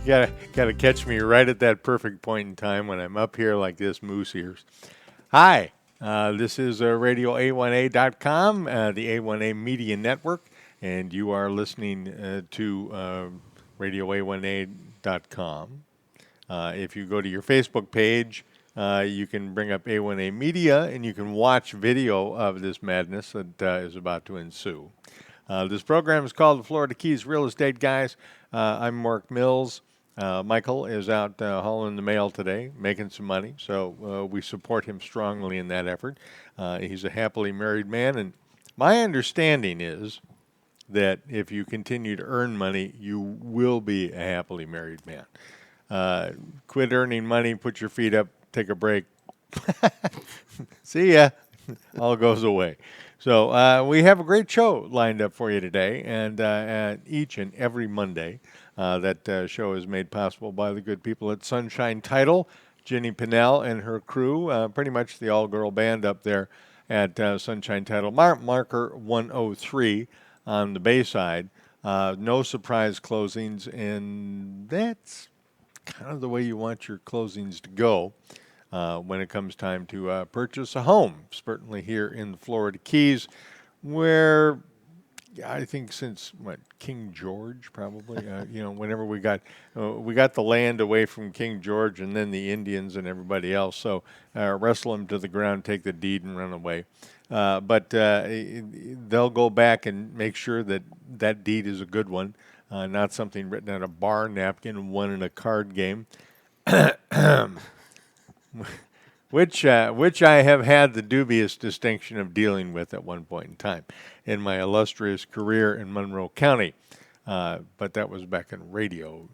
You gotta catch me right at that perfect point in time when I'm up here like this, moose ears. Hi, this is radio A1A.com, the A1A Media Network, and you are listening to radio A1A.com. If you go to your Facebook page, you can bring up A1A Media and you can watch video of this madness that is about to ensue. This program is called the Florida Keys Real Estate Guys. I'm Mark Mills. Mykael is out hauling the mail today, making some money, so we support him strongly in that effort. He's a happily married man, and my understanding is that if you continue to earn money, you will be a happily married man. Quit earning money, put your feet up, take a break. See ya. All goes away. So we have a great show lined up for you today, and each and every Monday, that show is made possible by the good people at Sunshine Title, Jenny Pinnell and her crew, pretty much the all-girl band up there at Sunshine Title. Marker 103 on the Bayside. No surprise closings, and that's kind of the way you want your closings to go when it comes time to purchase a home, certainly here in the Florida Keys, where I think since King George probably, whenever we got the land away from King George and then the Indians and everybody else, so wrestle them to the ground, take the deed, and run away. But they'll go back and make sure that that deed is a good one, not something written on a bar napkin, won in a card game. which I have had the dubious distinction of dealing with at one point in time in my illustrious career in Monroe County. But that was back in radio,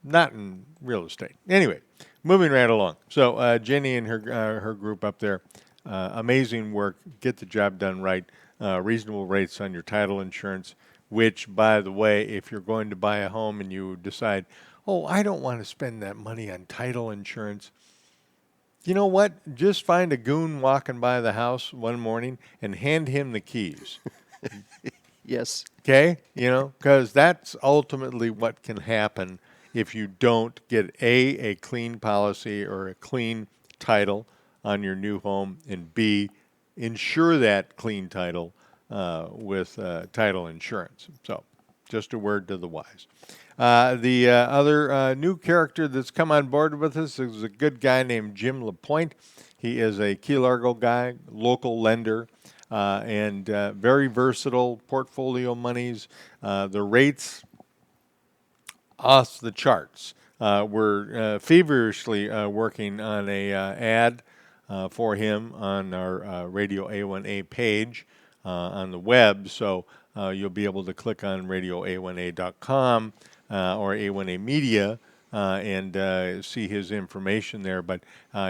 not in real estate. Anyway, moving right along. So Jenny and her group up there, amazing work. Get the job done right. Reasonable rates on your title insurance, which, by the way, if you're going to buy a home and you decide, oh, I don't want to spend that money on title insurance, you know what? Just find a goon walking by the house one morning and hand him the keys. Yes. Okay? Because that's ultimately what can happen if you don't get A, clean policy or a clean title on your new home, and B, insure that clean title with title insurance. So, just a word to the wise. The other new character that's come on board with us is a good guy named Jim LaPointe. He is a Key Largo guy, local lender, and very versatile portfolio monies. The rates off the charts. We're feverishly working on a ad for him on our Radio A1A page on the web, so you'll be able to click on radioa1a.com or A1A Media and see his information there. But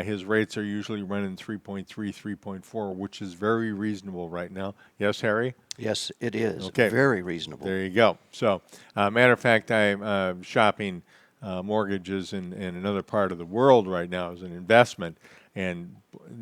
his rates are usually running 3.3, 3.4, which is very reasonable right now. Yes, Harry? Yes, it is. Okay. Very reasonable. There you go. So, matter of fact, I'm shopping mortgages in another part of the world right now as an investment, and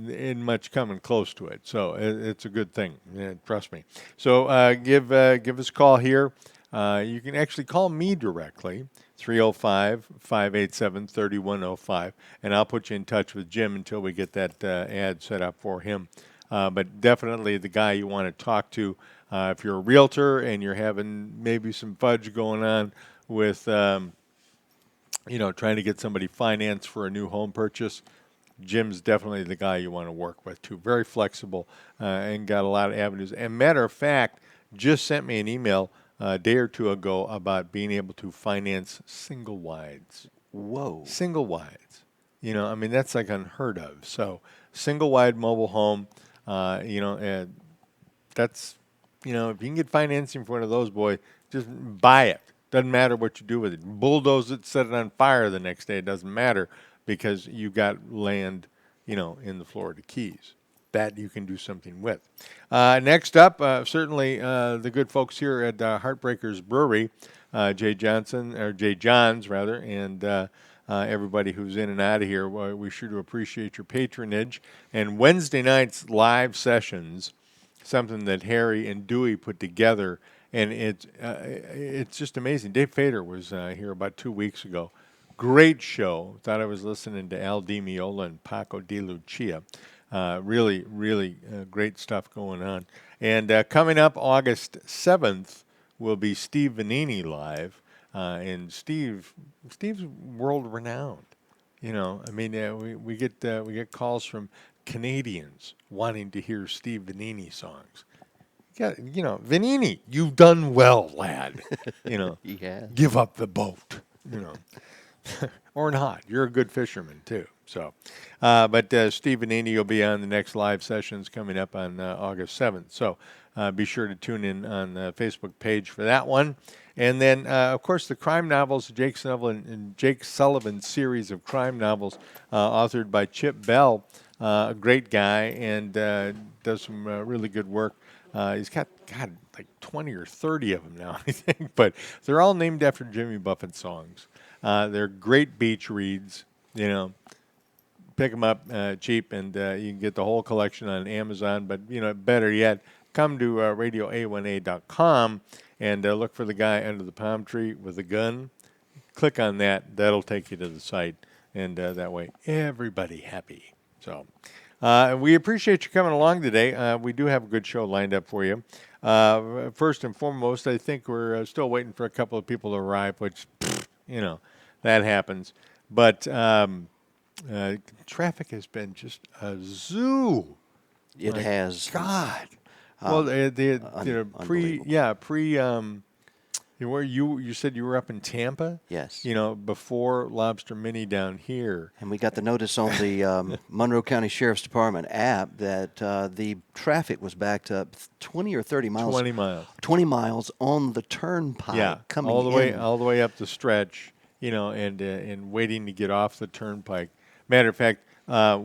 ain't much coming close to it. So it's a good thing. Yeah, trust me. So give us a call here. You can actually call me directly, 305-587-3105, and I'll put you in touch with Jim until we get that ad set up for him. But definitely the guy you want to talk to if you're a realtor and you're having maybe some fudge going on with, trying to get somebody financed for a new home purchase. Jim's definitely the guy you want to work with, too. Very flexible and got a lot of avenues. And matter of fact, just sent me an email a day or two ago about being able to finance single wides. Whoa. Single wides. That's like unheard of. So single wide mobile home, and that's, if you can get financing for one of those, boy, just buy it. Doesn't matter what you do with it. Bulldoze it, set it on fire the next day. It doesn't matter because you got land, in the Florida Keys that you can do something with. Next up, certainly the good folks here at Heartbreakers Brewery, Jay Johns, and everybody who's in and out of here. We sure do appreciate your patronage. And Wednesday night's live sessions, something that Harry and Dewey put together and it's just amazing. Dave Fader was here about 2 weeks ago. Great show. Thought I was listening to Al Di Meola and Paco de Lucia. Really great stuff going on. And coming up August 7th will be Steve Vanini live. And Steve's world renowned. You know, I mean, we get calls from Canadians wanting to hear Steve Vanini songs. Yeah, you know, Vanini, you've done well, lad. You know, He has. give up the boat. You know, or not. You're a good fisherman too. So, but Steve Vanini will be on the next live sessions coming up on August 7th. So, be sure to tune in on the Facebook page for that one. And then, of course, the crime novels, Jake Sullivan series of crime novels, authored by Chip Bell, a great guy, and does some really good work. He's got, God, like 20 or 30 of them now, I think, but they're all named after Jimmy Buffett songs. They're great beach reads, you know. Pick them up cheap, and you can get the whole collection on Amazon. But, you know, better yet, come to radioa1a.com and look for the guy under the palm tree with a gun. Click on that. That'll take you to the site, and that way everybody happy. So we appreciate you coming along today. We do have a good show lined up for you. First and foremost, I think we're still waiting for a couple of people to arrive, which, you know, that happens. But traffic has been just a zoo. It My has. God. Well, pre unbelievable. where you said you were up in Tampa. Yes. You know, before Lobster Mini down here. And we got the notice on the Monroe County Sheriff's Department app that the traffic was backed up 20 or 30 miles. 20 miles. 20 miles on the turnpike. Yeah, coming all the in. way up the stretch. You know, and waiting to get off the turnpike. Matter of fact,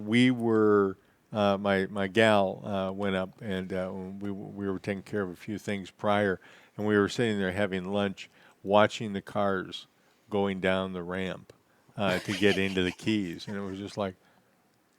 we were. My gal went up, and we were taking care of a few things prior, and we were sitting there having lunch, watching the cars going down the ramp to get into the Keys, and it was just like,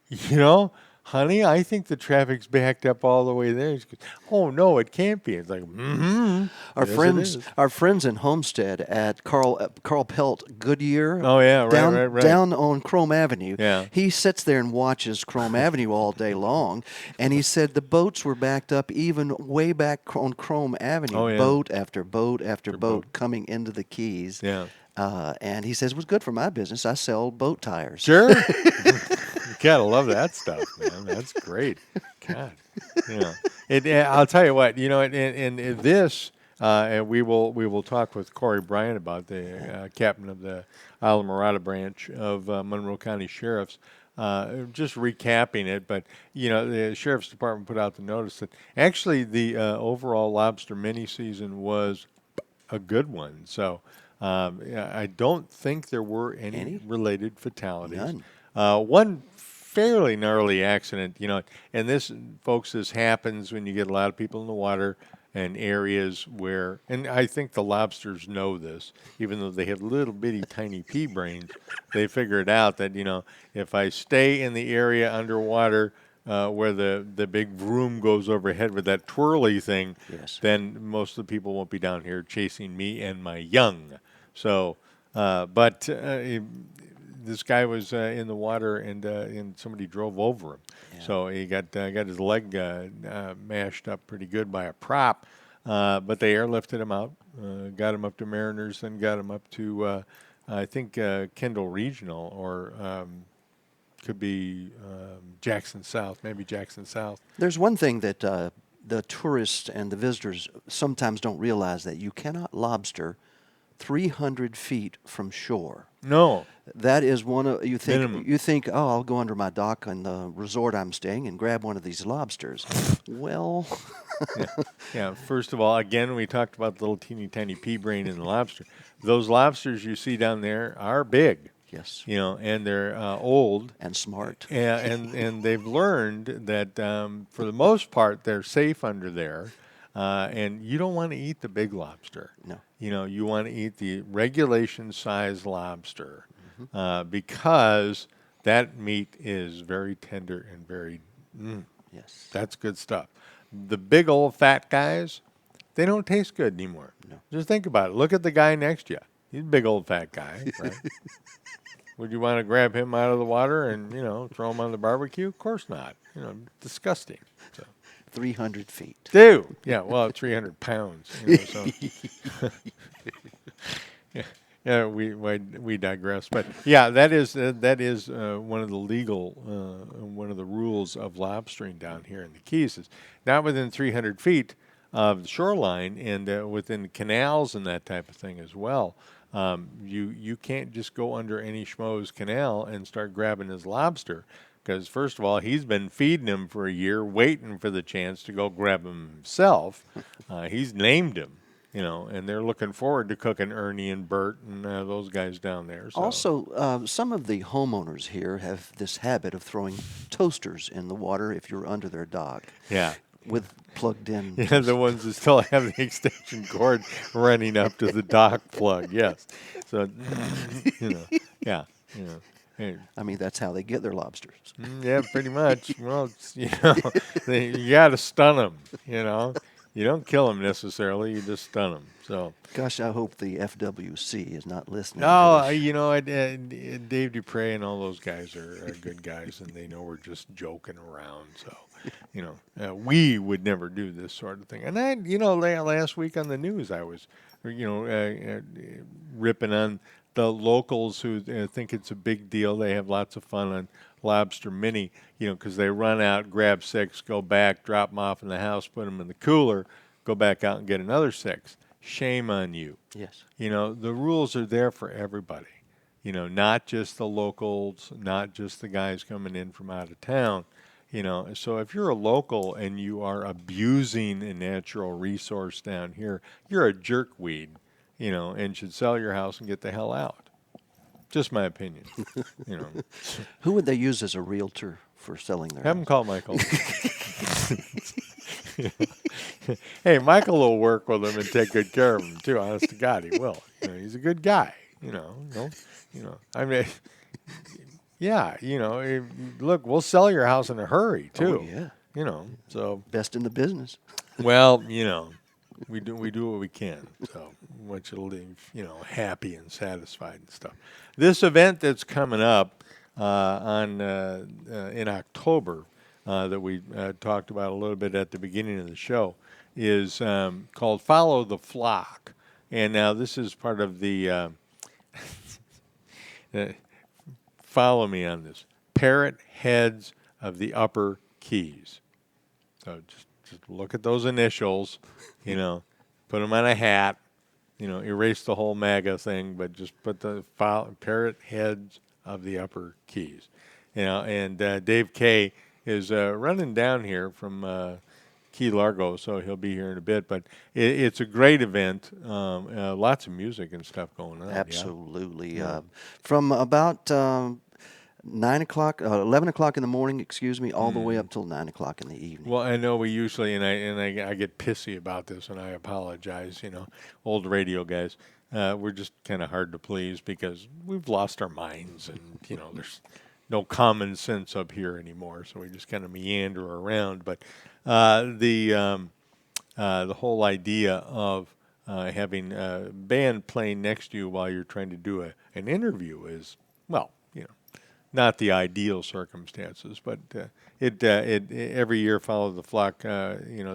you know, honey, I think the traffic's backed up all the way there. She goes, oh no, it can't be. It's like, Our yes, friends, it is. our friends in Homestead at Carl Pelt Goodyear. Oh yeah, right. Down on Chrome Avenue. Yeah. He sits there and watches Chrome Avenue all day long, and he said the boats were backed up even way back on Chrome Avenue. Oh, yeah. Boat after boat after boat coming into the Keys. Yeah. And he says it was good for my business. I sell boat tires. Sure. You gotta love that stuff, man. That's great. God, you know, I'll tell you what, you know, and this, and we will talk with Cory Bryan about the captain of the Islamorada branch of Monroe County Sheriff's. Just recapping it, but you know, the Sheriff's Department put out the notice that actually the overall lobster mini season was a good one. So I don't think there were any related fatalities. None. One fairly gnarly accident, you know, and this, folks, this happens when you get a lot of people in the water and areas where, and I think the lobsters know this, even though they have little bitty tiny pea brains, they figured out that, you know, if I stay in the area underwater where the big vroom goes overhead with that twirly thing, Yes. then most of the people won't be down here chasing me and my young. So, this guy was in the water, and somebody drove over him. Yeah. So he got his leg mashed up pretty good by a prop, but they airlifted him out, got him up to Mariners, then got him up to, I think, Kendall Regional, or could be Jackson South, maybe Jackson South. There's one thing that the tourists and the visitors sometimes don't realize, that you cannot lobster 300 feet from shore. No. That is one of, you think, Minimum. oh, I'll go under my dock in the resort I'm staying and grab one of these lobsters. Well, Yeah. First of all, again, we talked about the little teeny tiny pea brain in the lobster. Those lobsters you see down there are big. yes, You know, and they're old. and smart. And they've learned that for the most part they're safe under there, and you don't want to eat the big lobster. No. You know, you want to eat the regulation size lobster because that meat is very tender and very. Yes. That's good stuff. The big old fat guys, They don't taste good anymore. No. Just think about it. Look at the guy next to you. He's a big old fat guy, right? Would you want to grab him out of the water and, throw him on the barbecue? Of course not. Disgusting. So. 300 feet. Do. Yeah, well, 300 pounds. So. Yeah, we digress, but yeah, that is one of the legal one of the rules of lobstering down here in the Keys is not within 300 feet of the shoreline and within canals and that type of thing as well. You can't just go under any schmo's canal and start grabbing his lobster because first of all he's been feeding him for a year, waiting for the chance to go grab him himself. He's named him. And they're looking forward to cooking Ernie and Bert and those guys down there. So. Also, some of the homeowners here have this habit of throwing toasters in the water if you're under their dock. Yeah. With plugged in. Yeah, the ones that still have the extension cord running up to the dock plug. Yes. So, yeah. Hey. I mean, that's how they get their lobsters. Yeah, pretty much. Well, you got to stun them. You don't kill them necessarily. You just stun them. So. Gosh, I hope the FWC is not listening. No, Dave Dupre and all those guys are good guys, and they know we're just joking around. So, we would never do this sort of thing. And last week on the news, I was, ripping on the locals who think it's a big deal. They have lots of fun on Lobster Mini, because they run out, grab 6, go back, drop them off in the house, put them in the cooler, go back out and get another 6. Shame on you. Yes. The rules are there for everybody. Not just the locals, not just the guys coming in from out of town. So if you're a local and you are abusing a natural resource down here, you're a jerkweed, and should sell your house and get the hell out. Just my opinion. Who would they use as a realtor for selling their Have him house? call Mykael. Hey, Mykael will work with him and take good care of him too. Honest to God, he will. He's a good guy. I mean, yeah. Look, we'll sell your house in a hurry too. Oh, yeah. So Best in the business. well, we do what we can. So want you to leave, happy and satisfied and stuff. This event that's coming up in October that we talked about a little bit at the beginning of the show is called Follow the Flock. And now this is part of the follow me on this. Parrotheads of the Upper Keys. So just look at those initials, put them on a hat, erase the whole MAGA thing, but just put the Parrotheads of the Upper Keys. And Dave Kay is running down here from Key Largo, so he'll be here in a bit. But it's a great event. Lots of music and stuff going on. Absolutely. Yeah. From about 9 o'clock, 11 o'clock in the morning, all the way up till 9 o'clock in the evening. Well, I know we usually, and I get pissy about this, and I apologize. Old radio guys, we're just kind of hard to please because we've lost our minds, and there's no common sense up here anymore, so we just kind of meander around. But the whole idea of having a band playing next to you while you're trying to do an interview is, well, not the ideal circumstances, but it every year Follow the Flock.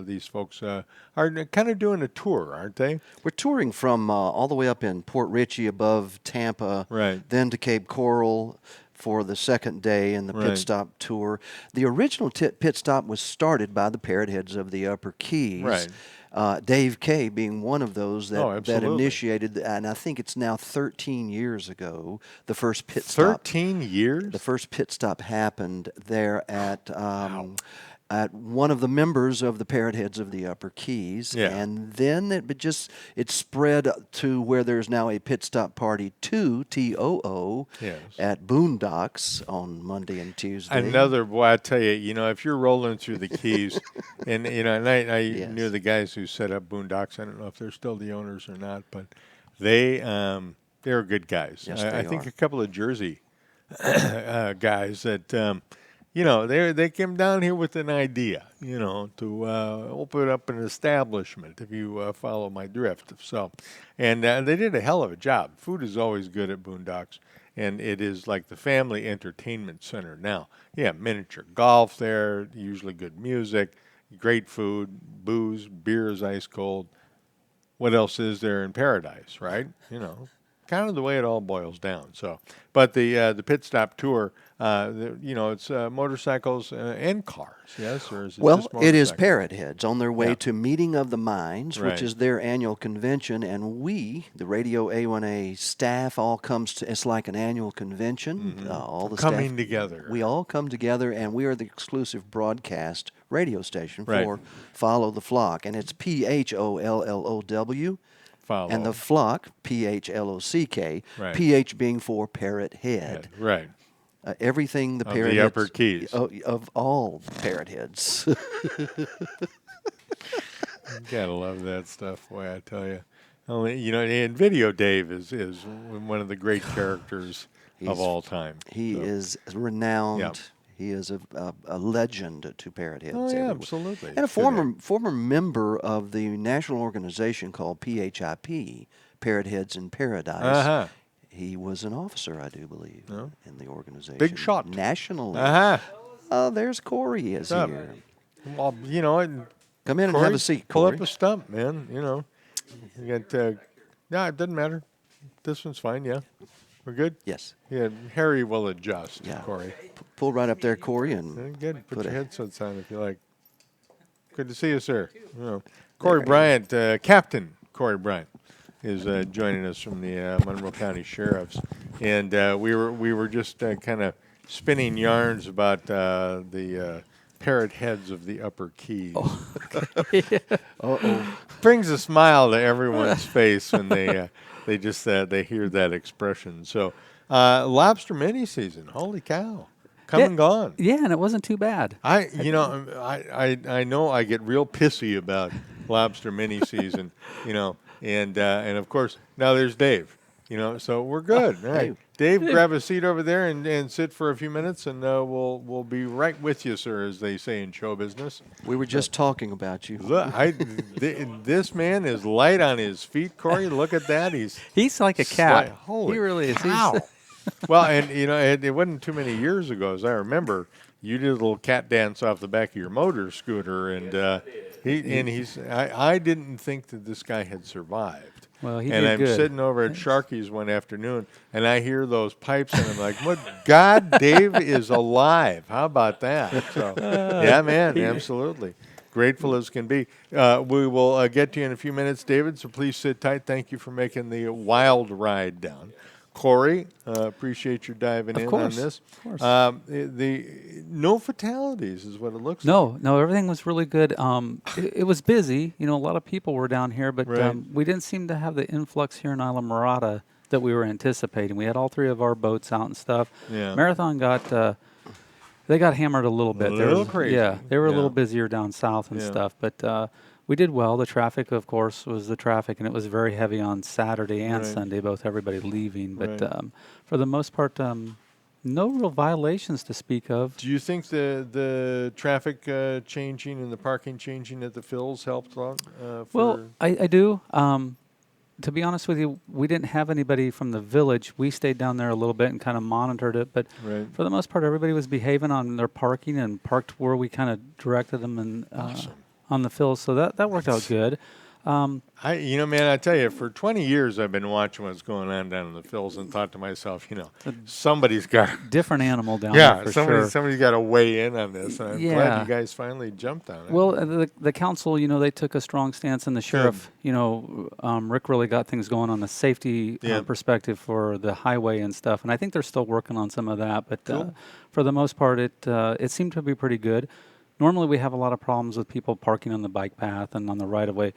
These folks are kind of doing a tour, aren't they? We're touring from all the way up in Port Richey above Tampa, Right. then to Cape Coral for the second day in the Right. pit stop tour. The original pit stop was started by the Parrotheads of the Upper Keys. Right. Dave Kay being one of those that absolutely. initiated, and I think it's now 13 years ago, the first pit stop. 13 years? The first pit stop happened there at one of the members of the Parrotheads of the Upper Keys, Yeah. and then it spread to where there's now a Pit Stop Party 2, TOO, Yes. at Boondocks on Monday and Tuesday. Boy, I tell you, if you're rolling through the Keys, and I Yes. knew the guys who set up Boondocks. I don't know if they're still the owners or not, but they're good guys. Yes, I they think are. a couple of Jersey guys that they came down here with an idea, to open up an establishment, if you follow my drift. So, and they did a hell of a job. Food is always good at Boondocks, and it is like the family entertainment center now. Yeah, miniature golf there, usually good music, great food, booze, beer is ice cold. What else is there in paradise, right? Kind of the way it all boils down. So, but the pit stop tour, it's motorcycles and cars, yes, or is it Well, just it is motorcycles? Parrotheads on their way Yeah. to Meeting of the Minds, Right. which is their annual convention, and we, the Radio A1A staff, all comes to. It's like an annual convention. All the Coming staff, together. we all come together, and we are the exclusive broadcast radio station Right. for Follow the Flock, and it's PHOLLOW. Follow. And the flock, PHLOCK, Right. PH being for Parrothead. Right. Everything the Of the Parrotheads. upper keys. Of all Parrotheads. Gotta love that stuff, boy, I tell you. Only, and Video Dave is one of the great characters of He's- all time. He So- is renowned. Yeah. He is a legend to Parrotheads. Oh, yeah, everywhere. absolutely. And a former member of the national organization called PHIP, Parrotheads in Paradise. Uh-huh. He was an officer, I do believe, Oh. in the organization. Big shot. Nationally. Uh-huh. Oh, there's Cory is What's up? here. Well, Come in and Cory, have a seat, pull Cory. up a stump, man. You got, no, it doesn't matter. This one's fine, yeah. We're good? Yes. Yeah, Harry will adjust, Yeah. Cory. Pull right up there, Cory, and Good. Put Put your a- headsets on if you like. Good to see you, sir. Cory Bryant, Captain Cory Bryant, is joining us from the Monroe County Sheriff's, and we were just kind of spinning yarns about the parrot heads of the upper keys. Brings a smile to everyone's face when they they hear that expression. So, lobster mini season, holy cow, come and gone. Yeah, and it wasn't too bad. I know I get real pissy about lobster mini season, and of course now there's Dave, so we're good. All right, Dave, grab a seat over there and sit for a few minutes, and we'll be right with you, sir, as they say in show business. we were just talking about you. Look, this man is light on his feet, Cory. Look at that. He's like a cat. Holy he really is. cow. Well, and it wasn't too many years ago, as I remember, you did a little cat dance off the back of your motor scooter, and I didn't think that this guy had survived. Well, he and did I'm good. sitting over at Sharky's one afternoon, and I hear those pipes, and I'm like, "What? God, Dave is alive! How about that?" So, yeah, man, absolutely. Grateful as can be. We will get to you in a few minutes, David, so please sit tight. Thank you for making the wild ride down. Cory, appreciate your diving in on this. Of course. The no fatalities is what it looks like. No, everything was really good. It was busy. A lot of people were down here, but Right. we didn't seem to have the influx here in Isla Mirada that we were anticipating. We had all three of our boats out and stuff. Yeah. Marathon got they got hammered a little bit. There little was- crazy. Yeah, they were a Yeah. little busier down south and Yeah. stuff, but we did well. The traffic, of course, was the traffic, and it was very heavy on Saturday and Right. Sunday, both everybody leaving. But Right. for the most part, no real violations to speak of. Do you think the traffic changing and the parking changing at the Phils helped a lot? Well, I do. To be honest with you, we didn't have anybody from the village. We stayed down there a little bit and kind of monitored it. But Right. for the most part, everybody was behaving on their parking and parked where we kind of directed them and on the fill. So that worked out good. man, I tell you, for 20 years I've been watching what's going on down in the Phils and thought to myself, somebody's got, Different animal down there for sure. somebody's got to weigh in on this. And I'm glad Yeah. you guys finally jumped on it. Well, the council, they took a strong stance, and the sheriff, Rick really got things going on the safety Yeah. perspective for the highway and stuff. And I think they're still working on some of that. But Cool. for the most part, it seemed to be pretty good. Normally, we have a lot of problems with people parking on the bike path and on the right of way,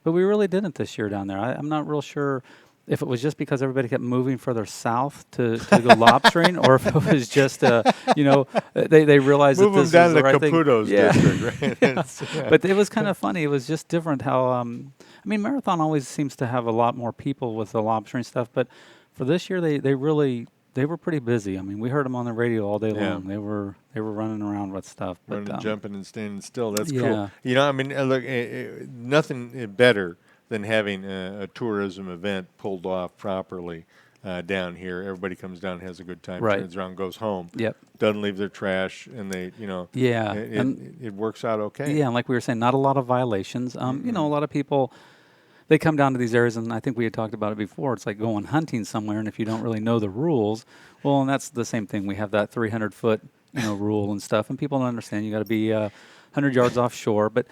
but we really didn't this year down there. I'm not real sure if it was just because everybody kept moving further south to go lobstering, or if it was just, they realized Move that this them down is the to right thing. Caputo's Yeah. district, right? Yeah. But it was kind of funny. It was just different how, Marathon always seems to have a lot more people with the lobstering stuff. But for this year, they really they were pretty busy. I mean, we heard them on the radio all day Yeah. long. They were running around with stuff. But Running, jumping, and standing still. That's cool. yeah. You know, I mean, look, nothing better than having a tourism event pulled off properly down here. Everybody comes down, has a good time, Right. turns around, goes home. Yep. Doesn't leave their trash, and they, Yeah. it works out okay. Yeah, and like we were saying, not a lot of violations. You know, a lot of people, they come down to these areas, and I think we had talked about it before. It's like going hunting somewhere, and if you don't really know the rules, well, and that's the same thing. We have that 300-foot, rule and stuff, and people don't understand. You got to be 100 yards offshore, but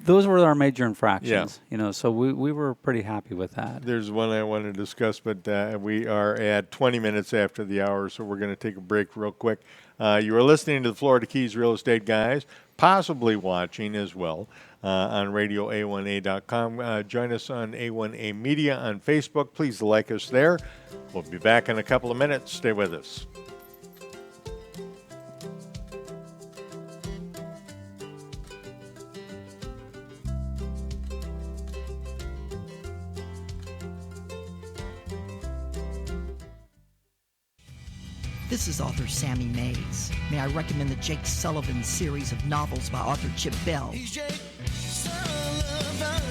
those were our major infractions. So we were pretty happy with that. There's one I want to discuss, but we are at 20 minutes after the hour, so we're going to take a break real quick. You are listening to the Florida Keys Real Estate Guys, possibly watching as well on radioa1a.com. Join us on A1A Media on Facebook. Please like us there. We'll be back in a couple of minutes. Stay with us. This is author Sammy Mays. May I recommend the Jake Sullivan series of novels by author Chip Bell? He's Jake Sullivan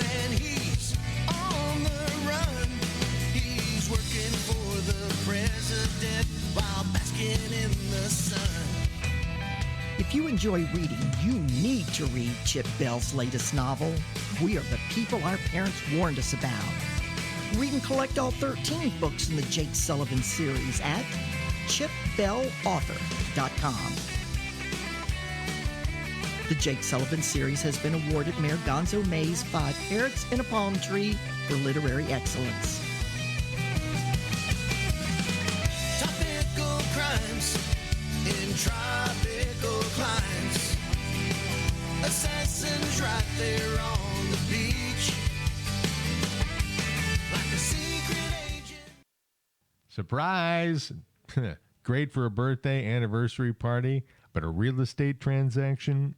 and he's on the run. He's working for the president while basking in the sun. If you enjoy reading, you need to read Chip Bell's latest novel, We Are the People Our Parents Warned Us About. Read and collect all 13 books in the Jake Sullivan series at chipbellauthor.com. The Jake Sullivan series has been awarded Mayor Gonzo May's 5 Parrots and a Palm Tree for literary excellence. Topical crimes in tropical climes. Assassins right there on the beach. Like a secret agent. Surprise! Great for a birthday, anniversary party, but a real estate transaction?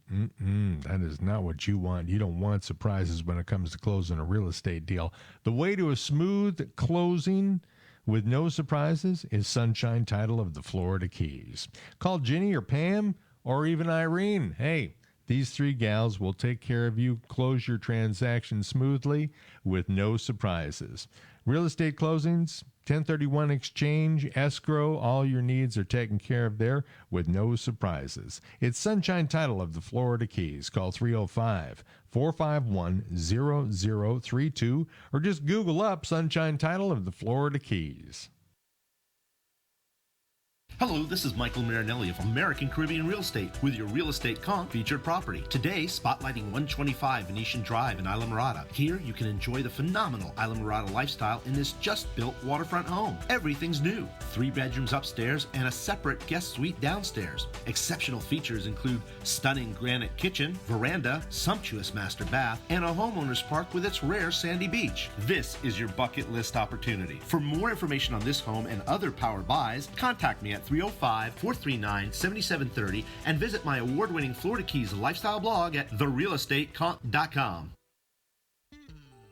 That is not what you want. You don't want surprises when it comes to closing a real estate deal. The way to a smooth closing with no surprises is Sunshine Title of the Florida Keys. Call Ginny or Pam or even Irene. Hey, these 3 gals will take care of you. Close your transaction smoothly with no surprises. Real estate closings, 1031 exchange, escrow, all your needs are taken care of there with no surprises. It's Sunshine Title of the Florida Keys. Call 305-451-0032 or just Google up Sunshine Title of the Florida Keys. Hello, this is Mykael Marinelli of American Caribbean Real Estate with your real estate comp featured property. Today, spotlighting 125 Venetian Drive in Islamorada. Here, you can enjoy the phenomenal Islamorada lifestyle in this just-built waterfront home. Everything's new. 3 bedrooms upstairs and a separate guest suite downstairs. Exceptional features include stunning granite kitchen, veranda, sumptuous master bath, and a homeowner's park with its rare sandy beach. This is your bucket list opportunity. For more information on this home and other power buys, contact me at 305-439-7730 and visit my award-winning Florida Keys lifestyle blog at therealestatecomp.com.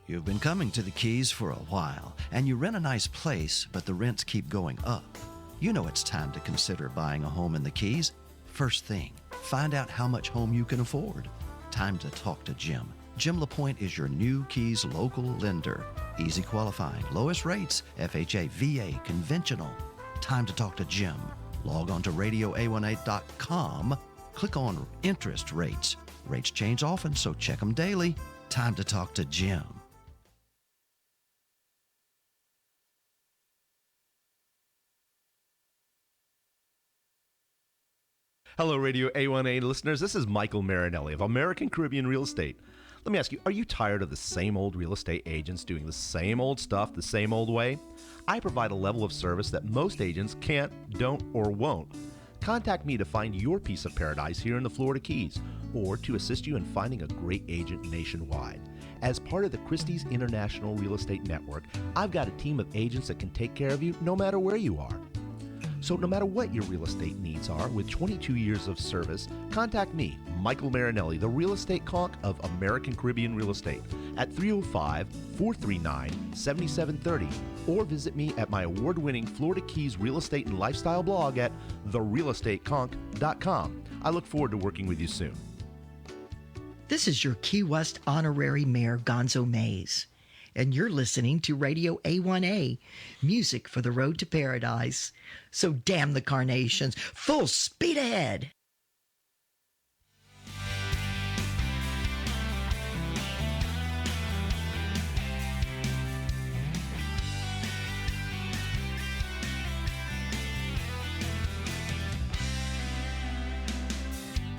You've been coming to the Keys for a while, and you rent a nice place, but the rents keep going up. You know it's time to consider buying a home in the Keys. First thing, find out how much home you can afford. Time to talk to Jim. Jim LaPointe is your new Keys local lender. Easy qualifying, lowest rates, FHA, VA, conventional. Time to talk to Jim. Log on to radioa18.com. Click on interest rates. Rates change often, so check them daily. Time to talk to Jim. Hello, Radio A1A listeners. This is Mykael Marinelli of American Caribbean Real Estate. Let me ask you, are you tired of the same old real estate agents doing the same old stuff the same old way? I provide a level of service that most agents can't, don't, or won't. Contact me to find your piece of paradise here in the Florida Keys, or to assist you in finding a great agent nationwide. As part of the Christie's International Real Estate Network, I've got a team of agents that can take care of you no matter where you are. So no matter what your real estate needs are, with 22 years of service, contact me, Mykael Marinelli, the real estate conch of American Caribbean Real Estate, at 305-439-7730, or visit me at my award-winning Florida Keys real estate and lifestyle blog at therealestateconch.com. I look forward to working with you soon. This is your Key West Honorary Mayor Gonzo Mays, and you're listening to Radio A1A, music for the road to paradise. So damn the carnations, full speed ahead!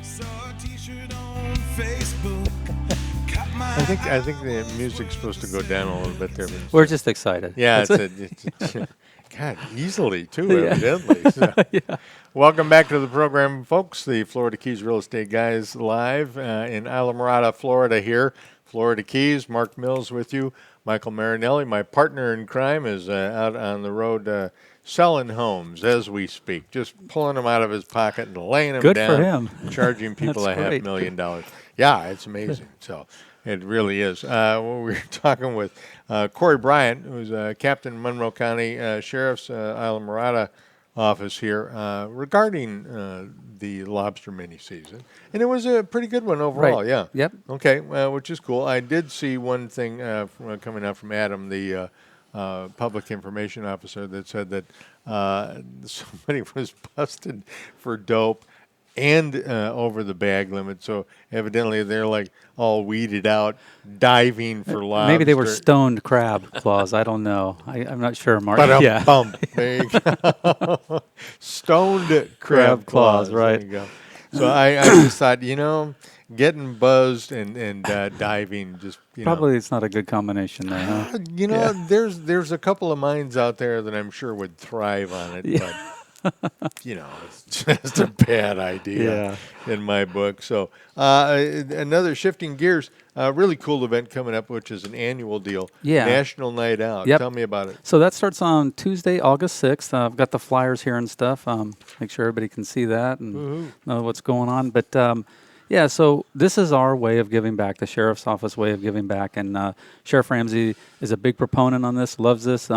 Saw a t-shirt on Facebook. I think the music's supposed to go down a little bit there. But We're just excited. yeah, That's God, easily too, evidently. So. Welcome back to the program, folks. The Florida Keys Real Estate Guys live in Islamorada, Florida here. Florida Keys, Mark Mills with you. Mykael Marinelli, my partner in crime, is out on the road selling homes as we speak, just pulling them out of his pocket and laying them Good down. for him. Charging people That's great. $500,000. Yeah, it's amazing. So it really is. We were talking with Cory Bryan, who's Captain Monroe County Sheriff's Islamorada office here, regarding the lobster mini season. And it was a pretty good one overall, Right. yeah. Yep. Okay, which is cool. I did see one thing coming out from Adam, the public information officer, that said that somebody was busted for dope and over the bag limit. So evidently they're like all weeded out, diving for lobster. Maybe they were stoned crab claws. I don't know. I'm not sure, Mark. But Yeah. bump. There you go. Stoned crab claws. right. There you go. So I just thought, getting buzzed and diving just, Probably it's not a good combination there, huh? there's a couple of minds out there that I'm sure would thrive on it, but it's just a bad idea in my book. So another shifting gears, really cool event coming up, which is an annual deal. Yeah. National Night Out. Yep. Tell me about it. So that starts on Tuesday, August 6th. I've got the flyers here and stuff. Make sure everybody can see that and know what's going on. But so this is our way of giving back, the Sheriff's Office way of giving back. And Sheriff Ramsey is a big proponent on this, loves this.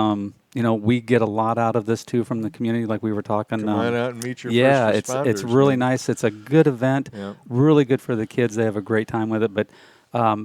We get a lot out of this, too, from the community, like we were talking. Come on out and meet your first responders. it's really nice. It's a good event, really good for the kids. They have a great time with it. But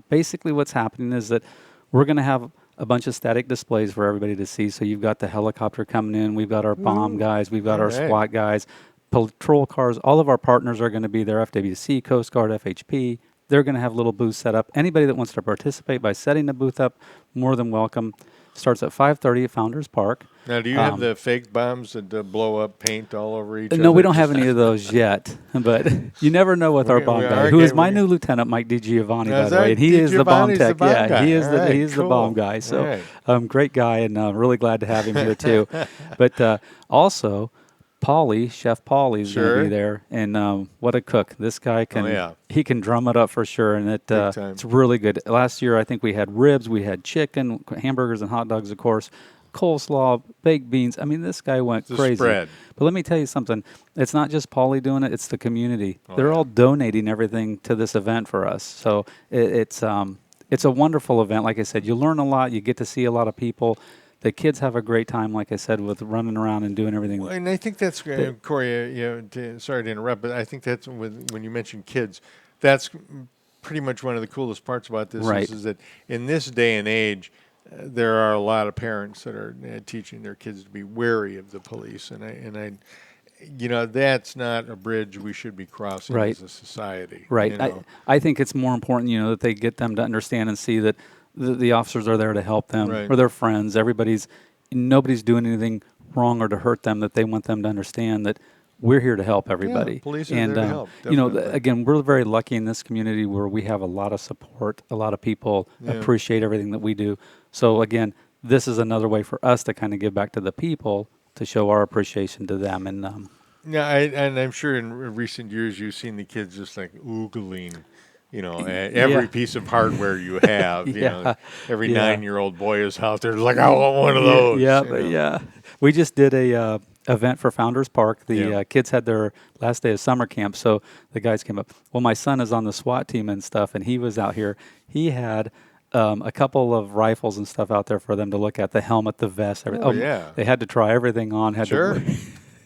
basically what's happening is that we're going to have a bunch of static displays for everybody to see. So you've got the helicopter coming in. We've got our bomb guys. We've got our SWAT guys. Patrol cars. All of our partners are going to be there, FWC, Coast Guard, FHP. They're going to have little booths set up. Anybody that wants to participate by setting the booth up, more than welcome. Starts at 5:30 at Founders Park. Now, do you have the fake bombs that blow up paint all over each other? No, we don't have any of those yet. But you never know with our bomb guy, who is my new lieutenant, Mike DiGiovanni, by the way. And he is the bomb tech. He is the bomb guy. So great guy, and really glad to have him here, too. But also, Chef Paulie's going to be there, and what a cook! This guy he can drum it up for sure, and it's really good. Last year, I think we had ribs, we had chicken, hamburgers, and hot dogs, of course, coleslaw, baked beans. I mean, this guy went crazy. Spread. But let me tell you something: it's not just Paulie doing it; it's the community. They're all donating everything to this event for us, so it's a wonderful event. Like I said, you learn a lot, you get to see a lot of people. The kids have a great time, like I said, with running around and doing everything. Well, and I think that's, Cory, sorry to interrupt, but I think that's when you mention kids, that's pretty much one of the coolest parts about this is that in this day and age, there are a lot of parents that are teaching their kids to be wary of the police. And I that's not a bridge we should be crossing as a society. Right. I think it's more important, that they get them to understand and see that the officers are there to help them, or their friends. Nobody's doing anything wrong or to hurt them. That they want them to understand that we're here to help everybody. Yeah, police are there to help. Again, we're very lucky in this community where we have a lot of support. A lot of people appreciate everything that we do. So again, this is another way for us to kind of give back to the people to show our appreciation to them. And and I'm sure in recent years you've seen the kids just like oogling. Every piece of hardware you have, every 9-year-old boy is out there like, I want one of those. We just did a event for Founders Park. The kids had their last day of summer camp, so the guys came up. Well, my son is on the SWAT team and stuff, and he was out here. He had a couple of rifles and stuff out there for them to look at, the helmet, the vest, everything. Oh, yeah. They had to try everything on. Sure.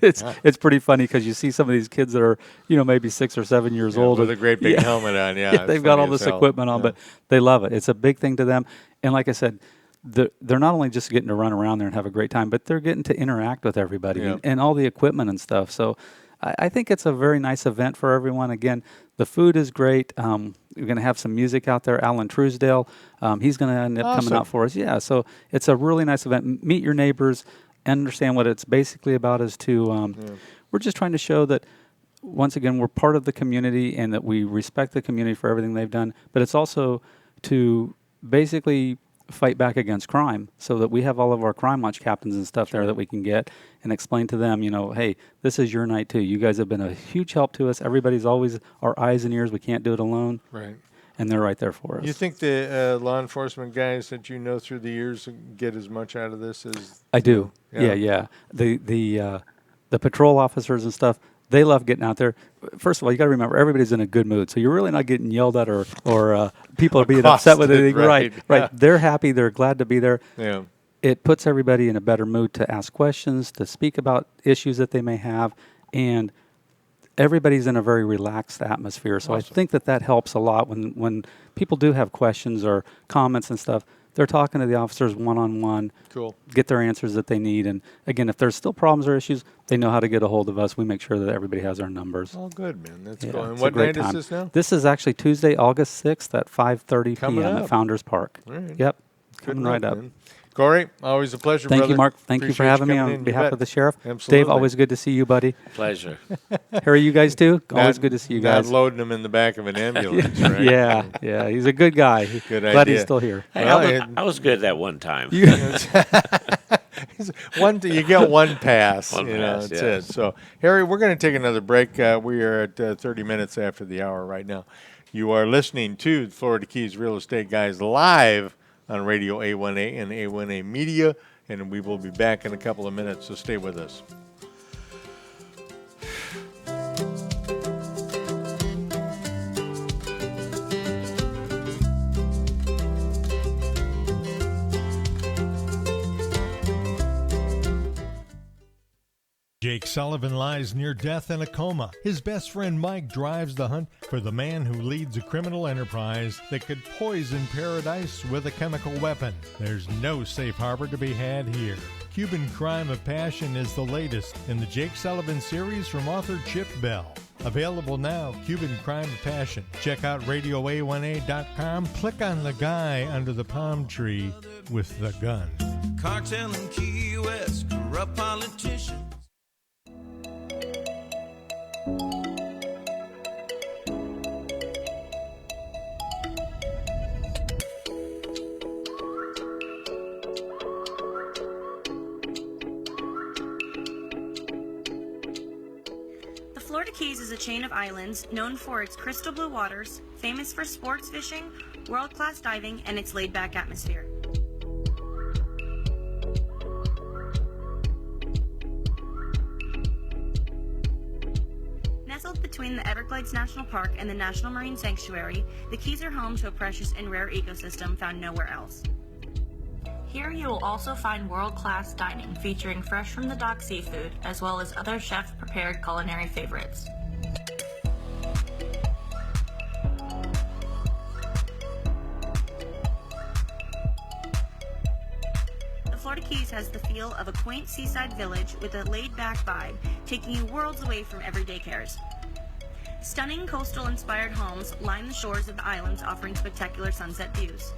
It's pretty funny because you see some of these kids that are, maybe 6 or 7 years old. With a great big helmet on, yeah. They've got all this equipment on, but they love it. It's a big thing to them. And like I said, they're not only just getting to run around there and have a great time, but they're getting to interact with everybody and all the equipment and stuff. So I think it's a very nice event for everyone. Again, the food is great. We're going to have some music out there. Alan Truesdale, he's going to end up coming out for us. Yeah, so it's a really nice event. Meet your neighbors. Understand what it's basically about is to we're just trying to show that once again we're part of the community and that we respect the community for everything they've done, but it's also to basically fight back against crime so that we have all of our crime watch captains and stuff there that we can get and explain to them, hey, this is your night too. You guys have been a huge help to us. Everybody's always our eyes and ears. We can't do it alone. Right. And they're right there for us. You think the law enforcement guys that you know through the years get as much out of this as I do? Yeah. The patrol officers and stuff, they love getting out there. First of all, you got to remember everybody's in a good mood, so you're really not getting yelled at or people are being upset with anything. Right. They're happy. They're glad to be there. Yeah. It puts everybody in a better mood to ask questions, to speak about issues that they may have, and everybody's in a very relaxed atmosphere. So I think that helps a lot when people do have questions or comments and stuff. They're talking to the officers one-on-one, get their answers that they need. And, again, if there's still problems or issues, they know how to get a hold of us. We make sure that everybody has our numbers. Oh, good, man. That's cool. And what night is this now? This is actually Tuesday, August 6th at 5:30 p.m. at Founders Park. All right. Yep. Coming right up. Man. Cory, always a pleasure, Thank brother. you, Mark. Thank you for having me on behalf of the sheriff. Absolutely. Dave, always good to see you, buddy. Pleasure. Harry, you guys too? Always good to see you guys. Not loading him in the back of an ambulance, right? Yeah. He's a good guy. Good Glad idea. he's still here. Hey, I was good that one time. You get one pass. That's it. So, Harry, we're going to take another break. We are at 30 minutes after the hour right now. You are listening to Florida Keys Real Estate Guys live on Radio A1A and A1A Media, and we will be back in a couple of minutes, so stay with us. Jake Sullivan lies near death in a coma. His best friend Mike drives the hunt for the man who leads a criminal enterprise that could poison paradise with a chemical weapon. There's no safe harbor to be had here. Cuban Crime of Passion is the latest in the Jake Sullivan series from author Chip Bell. Available now, Cuban Crime of Passion. Check out RadioA1A.com. Click on the guy under the palm tree with the gun. Cartel in Key West, corrupt politicians. The Florida Keys is a chain of islands known for its crystal blue waters, famous for sports fishing, world-class diving, and its laid-back atmosphere. Nestled between the Everglades National Park and the National Marine Sanctuary, the Keys are home to a precious and rare ecosystem found nowhere else. Here you will also find world-class dining featuring fresh from the dock seafood, as well as other chef-prepared culinary favorites. The Florida Keys has the feel of a quaint seaside village with a laid-back vibe, taking you worlds away from everyday cares. Stunning coastal-inspired homes line the shores of the islands, offering spectacular sunset views.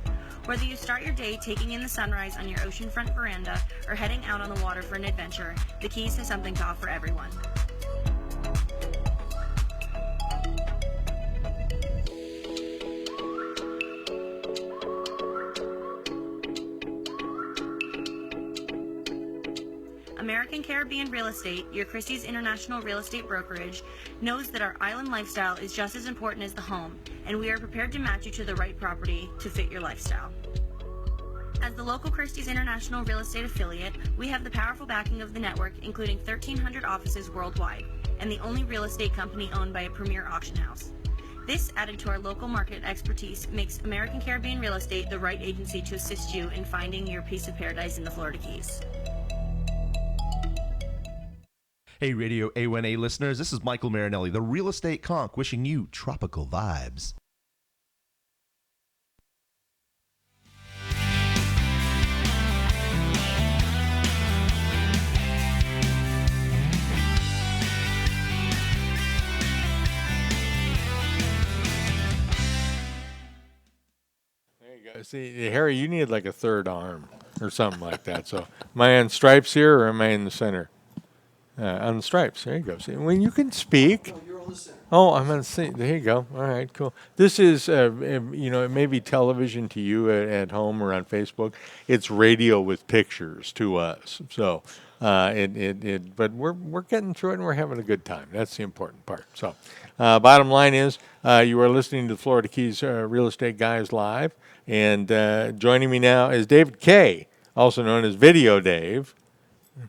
Whether you start your day taking in the sunrise on your oceanfront veranda or heading out on the water for an adventure, the Keys has something to offer everyone. American Caribbean Real Estate, your Christie's International Real Estate Brokerage, knows that our island lifestyle is just as important as the home, and we are prepared to match you to the right property to fit your lifestyle. As the local Christie's International real estate affiliate, we have the powerful backing of the network, including 1,300 offices worldwide, and the only real estate company owned by a premier auction house. This, added to our local market expertise, makes American Caribbean Real Estate the right agency to assist you in finding your piece of paradise in the Florida Keys. Hey, Radio A1A listeners, this is Michael Marinelli, the Real Estate Conch, wishing you tropical vibes. There you go. See, Harry, you need like a third arm or something like that. So, am I on stripes here or am I in the center? On the stripes. There you go. See, when you can speak. You're on the center. Oh, I'm on the There you go. All right, cool. This is, it may be television to you at home or on Facebook. It's radio with pictures to us. So, but we're getting through it and we're having a good time. That's the important part. So, bottom line is, you are listening to the Florida Keys Real Estate Guys Live, and joining me now is David Kay, also known as Video Dave.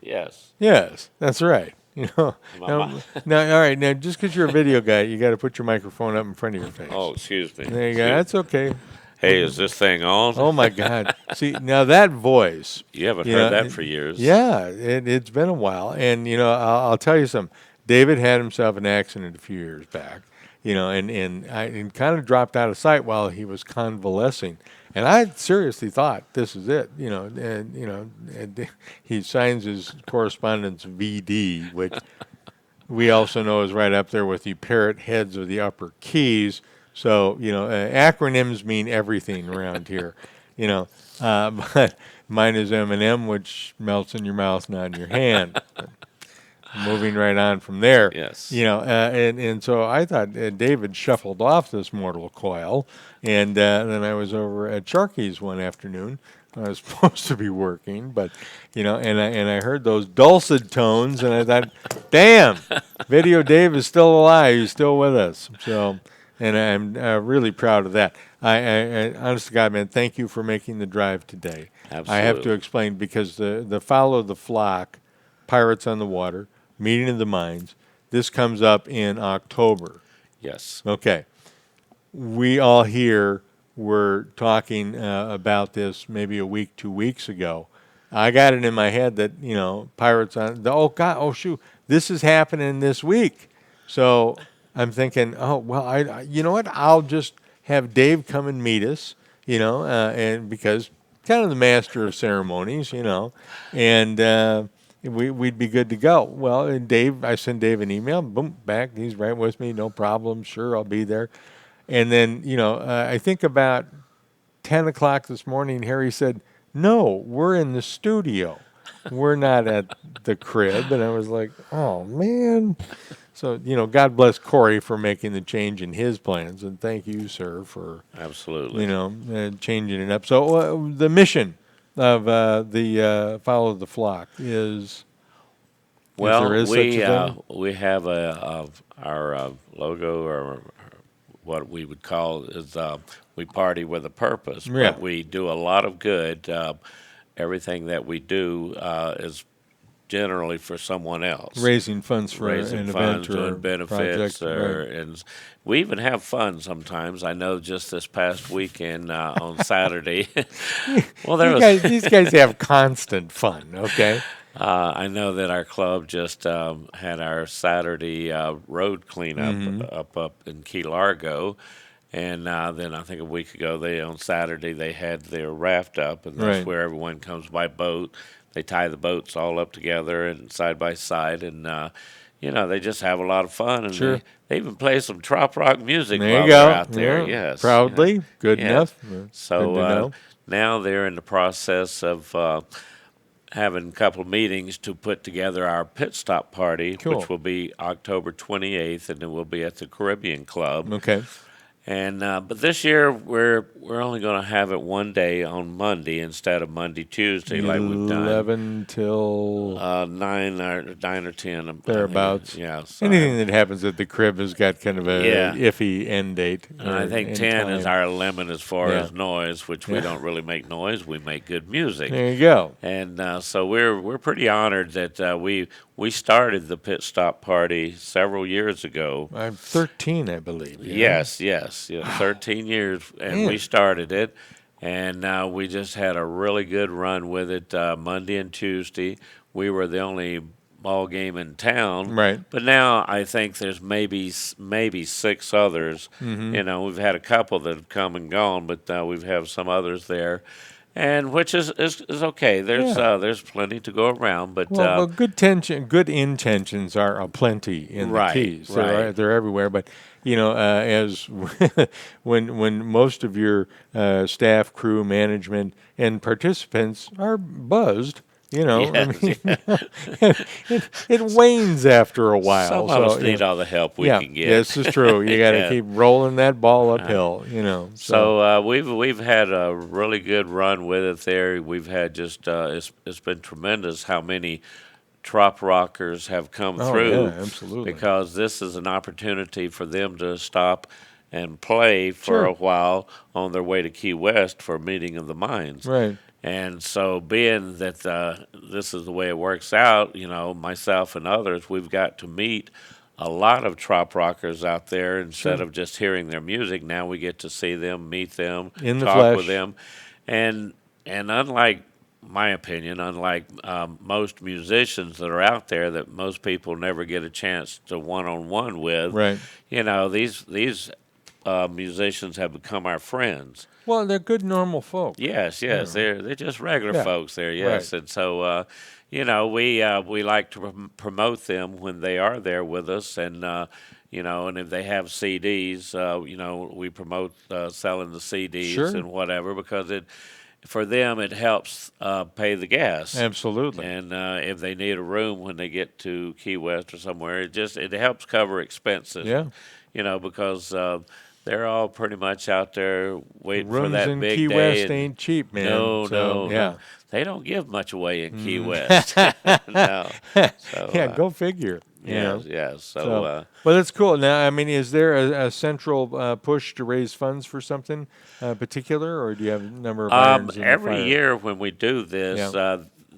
Yes. Yes, that's right. Now, all right. Now, just because you're a video guy, you got to put your microphone up in front of your face. Oh, excuse me. There you go. That's okay. Hey, is this thing on? Oh my God! See, now that voice. You haven't heard that for years. Yeah, it's been a while, and I'll tell you something. David had himself an accident a few years back, and kind of dropped out of sight while he was convalescing. And I seriously thought this is it, and he signs his correspondence VD, which we also know is right up there with the Parrotheads of the Upper Keys. So, acronyms mean everything around here, but mine is M&M, which melts in your mouth, not in your hand. Moving right on from there. Yes. And so I thought David shuffled off this mortal coil, and then I was over at Sharky's one afternoon. I was supposed to be working, but and I heard those dulcet tones, and I thought, damn, Video Dave is still alive. He's still with us. So, and I'm really proud of that. I honest to God, man, thank you for making the drive today. Absolutely. I have to explain because the Follow the Flock, Pirates on the Water, Meeting of the Minds, this comes up in October. Yes. Okay. We all here were talking about this maybe a week, 2 weeks ago. I got it in my head that, Pirates on this is happening this week. So I'm thinking, you know what? I'll just have Dave come and meet us, and because kind of the master of ceremonies, and we'd be good to go. Well, and I send Dave an email, boom, back. He's right with me, no problem. Sure, I'll be there. And then, I think about 10 o'clock this morning, Harry said, no, we're in the studio. We're not at the crib. And I was like, oh, man. So, God bless Cory for making the change in his plans. And thank you, sir, for, absolutely, changing it up. So the mission of the Follow the Flock is... Well, we have our logo, or what we would call is we party with a purpose, Yeah. but we do a lot of good. Everything that we do is generally for someone else. Raising funds for an event or doing benefits, project, right. and we even have fun sometimes. I know just this past weekend on Saturday. Well, these guys have constant fun, okay? I know that our club just had our Saturday road cleanup up in Key Largo, and then I think a week ago on Saturday they had their raft up, and that's Right. where everyone comes by boat. They tie the boats all up together and side by side, and they just have a lot of fun. And Sure. they even play some trop rock music There while you go. they're out there. Yeah. Yes, Proudly. Good Yes. enough. So Good to know. now they're in the process of having a couple of meetings to put together our pit stop party, Cool. which will be October 28th, and it will be at the Caribbean Club. Okay. And but this year we're only going to have it one day on Monday instead of Monday Tuesday like we've done. 11 till 9 or 10 thereabouts. Yeah. So Anything that happens at the crib has got kind of a Yeah. iffy end date. and I or think end 10 is time. our limit as far Yeah. as noise, which we don't really make noise. We make good music. There you go. And so we're pretty honored that we started the pit stop party several years ago. I'm 13, I believe. yeah. Yes, 13 years, and Man. we started it, and we just had a really good run with it. Monday and Tuesday, we were the only ball game in town, Right. But now I think there's maybe 6 others. Mm-hmm. You know, we've had a couple that have come and gone, but we have some others there. And which is okay. There's plenty to go around, but Well, good intentions are aplenty in Right, the Keys. right. They're everywhere. But as when most of your staff, crew, management, and participants are buzzed, it wanes after a while. some so, of us need all the help we can get. This is true. You got to Yeah. keep rolling that ball uphill. So we've had a really good run with it there. We've had just it's been tremendous how many trop rockers have come through. Yeah, absolutely. Because this is an opportunity for them to stop and play for Sure. a while on their way to Key West for a meeting of the minds. Right. And so, being that this is the way it works out, myself and others, we've got to meet a lot of trop rockers out there instead of just hearing their music. Now we get to see them, meet them, In the talk flesh. with them, and unlike my opinion, unlike most musicians that are out there that most people never get a chance to one-on-one with, Right. These musicians have become our friends. Well, they're good, normal folk. Yes, they're just regular Yeah, folks there. Yes, right. and so we like to promote them when they are there with us, and and if they have CDs, we promote selling the CDs Sure. and whatever because for them it helps pay the gas. Absolutely. And if they need a room when they get to Key West or somewhere, it helps cover expenses. Yeah. Because they're all pretty much out there waiting for Rooms that in big Key day. West and- ain't cheap, man. No, So, no, yeah. no. They don't give much away in Key West. No. So, Yeah, go figure. you know. Yes. So, Well, that's cool. Now, I mean, is there a central push to raise funds for something particular, or do you have a number of irons in the every fire? year when we do this,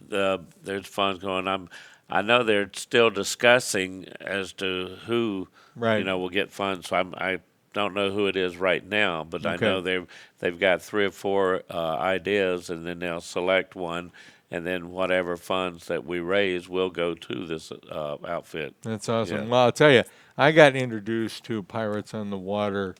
there's funds going. I know they're still discussing as to who Right. will get funds. So I don't know who it is right now, but I Okay. know they've got 3 or 4 ideas, and then they'll select one, and then whatever funds that we raise will go to this outfit. That's awesome. Yeah. Well, I'll tell you, I got introduced to Pirates on the Water,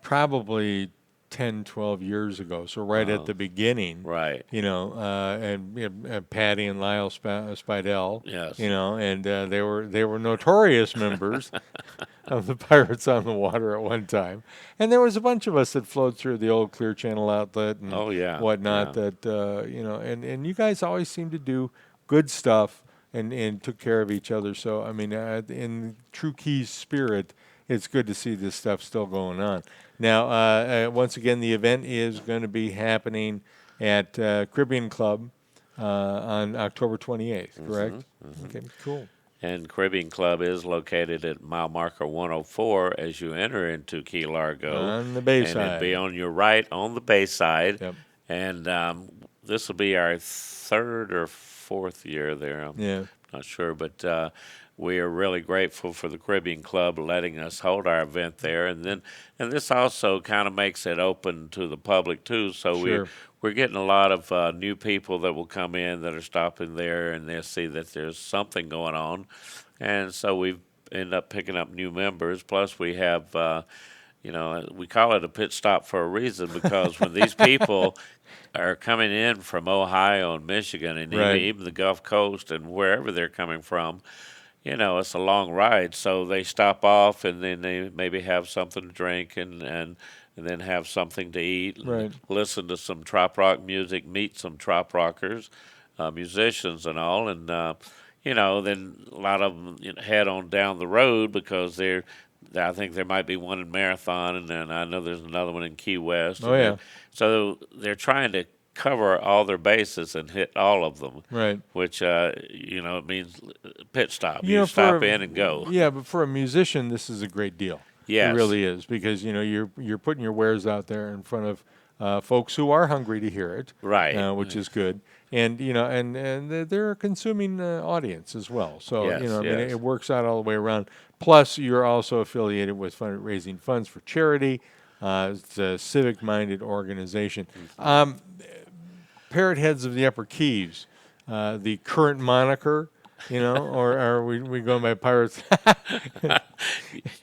probably 10, 12 years ago. So right at the beginning. Right. And Patty and Lyle Spidell. Yes. And they were notorious members of the Pirates on the Water at one time. And there was a bunch of us that flowed through the old Clear Channel outlet and Oh, yeah, whatnot. yeah. That and you guys always seemed to do good stuff and took care of each other. So I mean, in true Keys spirit, it's good to see this stuff still going on. Now, once again, the event is going to be happening at Caribbean Club on October 28th, correct? Okay, cool. And Caribbean Club is located at mile marker 104 as you enter into Key Largo. On the bay And side. it'll be on your right on the bay side. Yep. And this will be our 3rd or 4th year there. I'm Yeah. not sure, but we are really grateful for the Caribbean Club letting us hold our event there. And this also kind of makes it open to the public too. So Sure. we're getting a lot of new people that will come in that are stopping there, and they'll see that there's something going on. And so we end up picking up new members. Plus we have, we call it a pit stop for a reason because when these people are coming in from Ohio and Michigan and Right. even the Gulf Coast and wherever they're coming from, it's a long ride. So they stop off and then they maybe have something to drink and then have something to eat, and Right. listen to some trop rock music, meet some trop rockers, musicians and all, and then a lot of them head on down the road because I think there might be one in Marathon, and then I know there's another one in Key West. Oh, and yeah. So they're trying to cover all their bases and hit all of them. Right. Which it means pit stop. You know, Stop in and go. Yeah, but for a musician, this is a great deal. Yes. It really is, because you're putting your wares out there in front of folks who are hungry to hear it, Right. Which is good, and they're a consuming audience as well. So Yes, I mean, yes. it works out all the way around. Plus, you're also affiliated with raising funds for charity. It's a civic-minded organization. Parrotheads of the Upper Keys, the current moniker. Or are we going by Pirates?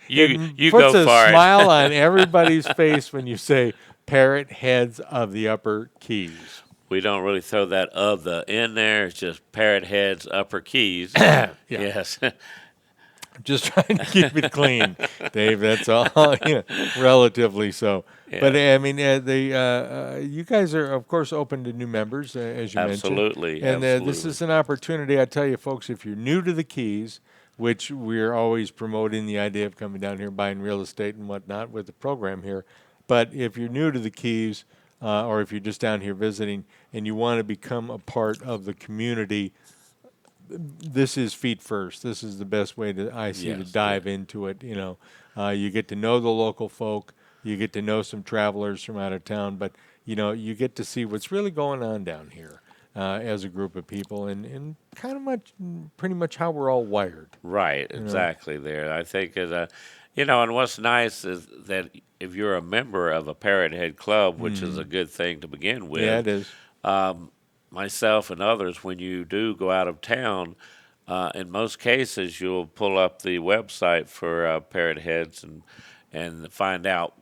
You puts go a for smile on everybody's face when you say Parrotheads of the Upper Keys. We don't really throw that of the in there. It's just Parrothead's Upper Keys. Yes. Just trying to keep it clean, Dave. That's all. Relatively so. Yeah. But I mean, you guys are, of course, open to new members, as you Absolutely, mentioned. And this absolutely. is an opportunity. I tell you, folks, if you're new to the Keys, which we're always promoting the idea of coming down here, buying real estate and whatnot with the program here. But if you're new to the Keys, or if you're just down here visiting and you want to become a part of the community, this is feet first. This is the best way I see to Yes, dive into it. You get to know the local folk. You get to know some travelers from out of town, but you get to see what's really going on down here as a group of people, and pretty much how we're all wired. Right, exactly. There, I think and what's nice is that if you're a member of a Parrothead Club, which is a good thing to begin with. Yeah, it is. Myself and others, when you do go out of town, in most cases you'll pull up the website for Parrotheads and find out.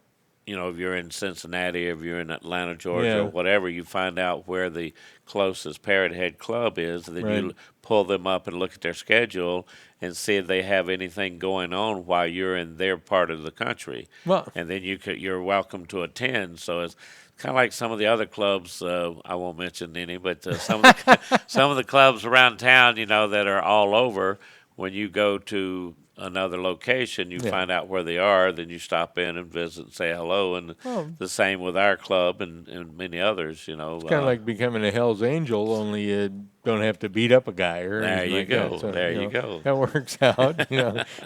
If you're in Cincinnati, if you're in Atlanta, Georgia, or whatever, you find out where the closest Parrothead Club is, and then you pull them up and look at their schedule and see if they have anything going on while you're in their part of the country. Well, And then you're welcome to attend. So it's kind of like some of the other clubs. I won't mention any, but some of the clubs around town, that are all over. When you go to another location, you find out where they are, then you stop in and visit and say hello, and the same with our club and many others, it's kind of like becoming a Hell's Angel, only you don't have to beat up a guy or There anything you like go. that. So, There you go. That works out.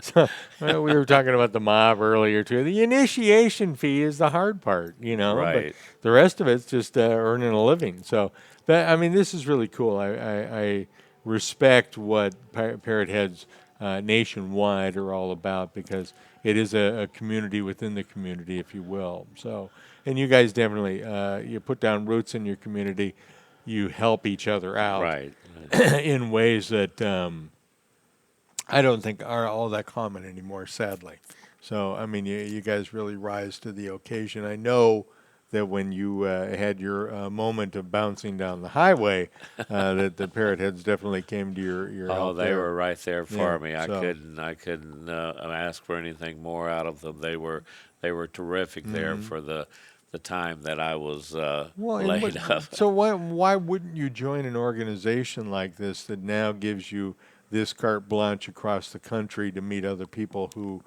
So, we were talking about the mob earlier too. The initiation fee is the hard part, Right. But the rest of it's just earning a living. So, this is really cool. I respect what Parrotheads nationwide are all about, because it is a community within the community, if you will. So, and you guys definitely you put down roots in your community. You help each other out, Right. in ways that I don't think are all that common anymore, sadly. So, you guys really rise to the occasion. I know that when you had your moment of bouncing down the highway, that the Parrotheads definitely came to your Oh, help they there. were right there for Yeah, me. I so- couldn't ask for anything more out of them. They were terrific there for the time that I was and laid up. So why wouldn't you join an organization like this that now gives you this carte blanche across the country to meet other people who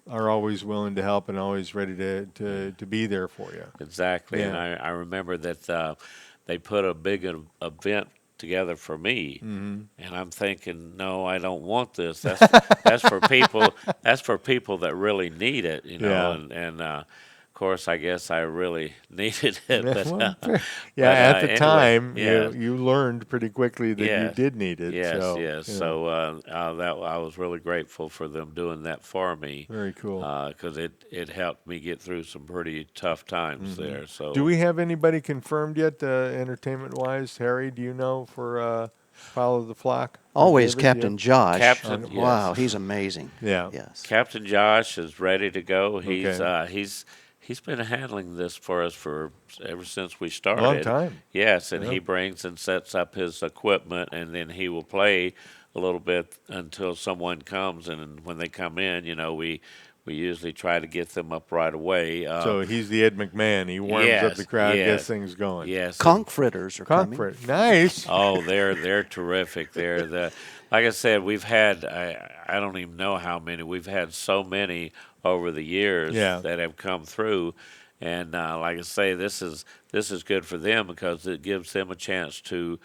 are always willing to help and always ready to be there for you? Exactly, and Yeah. I remember that they put a big event together for me, Mm-hmm. and I'm thinking, no, I don't want this. That's for people. That's for people that really need it, Yeah. And of course, I guess I really needed it. But, At the anyway, time, yeah. you learned pretty quickly that you Yes. did need it. Yes, so, yes. So that I was really grateful for them doing that for me. Very cool. Because it helped me get through some pretty tough times there. So Do we have anybody confirmed yet, entertainment-wise? Harry, do you know, for Follow the Flock? Or Always David? Captain Josh. Captain, yes. Wow, he's amazing. Yeah. Yes. Captain Josh is ready to go. Okay. He's been handling this for us ever since we started. Long time. Yes, and Yeah. he brings and sets up his equipment, and then he will play a little bit until someone comes, and when they come in, we we usually try to get them up right away. So he's the Ed McMahon. He warms up the crowd, gets things going. Yes. Conch fritters are coming. Conch nice. Oh, they're terrific. They're like I said, we've had I don't even know how many. We've had so many over the years that have come through, and like I say, this is good for them because it gives them a chance to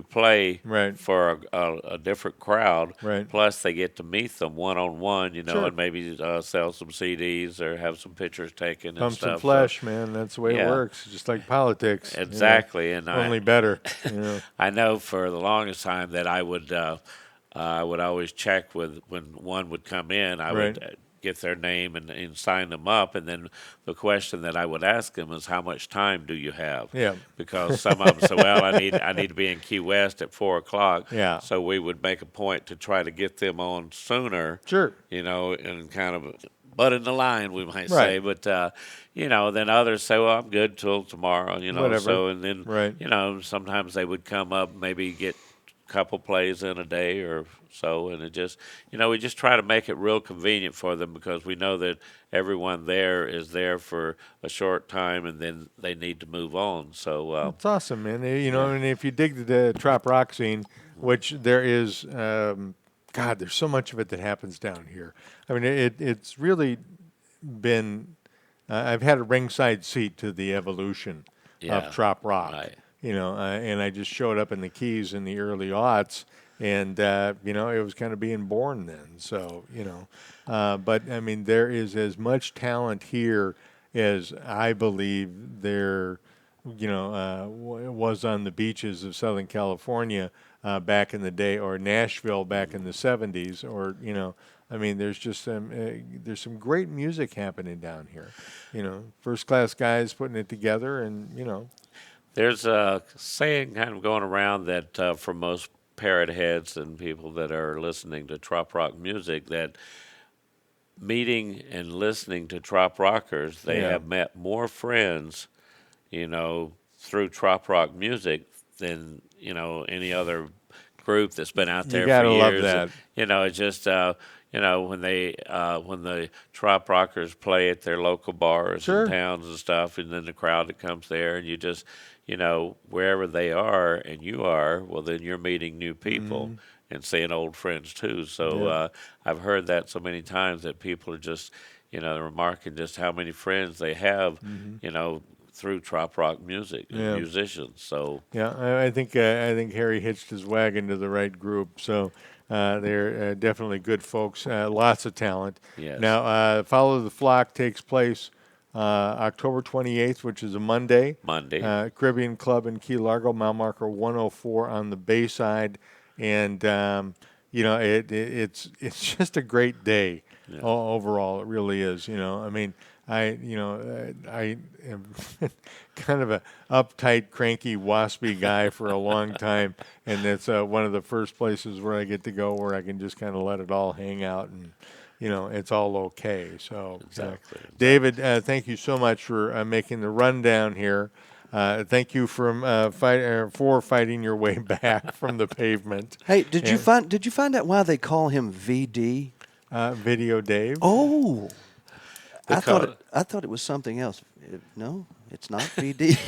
play for a different crowd. Right. Plus, they get to meet them one-on-one, Sure. and maybe sell some CDs or have some pictures taken Pump and stuff. some flesh, man. That's the way it works. Just like politics. Exactly. And only better. I know for the longest time that I would always check with when one would come in. I would get their name and sign them up, and then the question that I would ask them is, how much time do you have? Yeah. Because some of them say, well, I need to be in Key West at 4:00. Yeah. So we would make a point to try to get them on sooner. Sure. And kind of butt in the line, we might say. But then others say, well, I'm good till tomorrow. Whatever. So and then sometimes they would come up, maybe get a couple plays in a day or so, and it just we just try to make it real convenient for them because we know that everyone there is there for a short time and then they need to move on. So it's awesome, man. And if you dig the trop rock scene, which there is, God, there's so much of it that happens down here. I mean, it's really been. I've had a ringside seat to the evolution of trop rock. Right. And I just showed up in the Keys in the early aughts. And, it was kind of being born then. So, but I mean, there is as much talent here as I believe there, was on the beaches of Southern California back in the day, or Nashville back in the 70s, or, I mean, there's just there's some great music happening down here. First class guys putting it together, and, There's a saying kind of going around that for most Parrotheads and people that are listening to trop rock music, that meeting and listening to trop rockers, they have met more friends, through trop rock music than any other group that's been out there You gotta for love years. that. It's just when the trop rockers play at their local bars and towns and stuff, and then the crowd that comes there, and you just wherever they are and you are, well, then you're meeting new people and seeing old friends too. So I've heard that so many times that people are just remarking just how many friends they have through trop rock music and musicians. So I think Harry hitched his wagon to the right group. So they're definitely good folks. Lots of talent. Yes. Now, Follow the Flock takes place October 28th, which is a Monday. Caribbean Club in Key Largo, mile marker 104 on the Bayside, and it's just a great day overall. It really is. I mean, I am kind of a uptight, cranky, waspy guy for a long time, and it's one of the first places where I get to go where I can just kind of let it all hang out, and it's all okay. So, exactly. David, thank you so much for making the rundown here. Thank you for fighting your way back from the pavement. Hey, did you find out why they call him VD? Video Dave. Oh. I thought it was something else. No, it's not VD.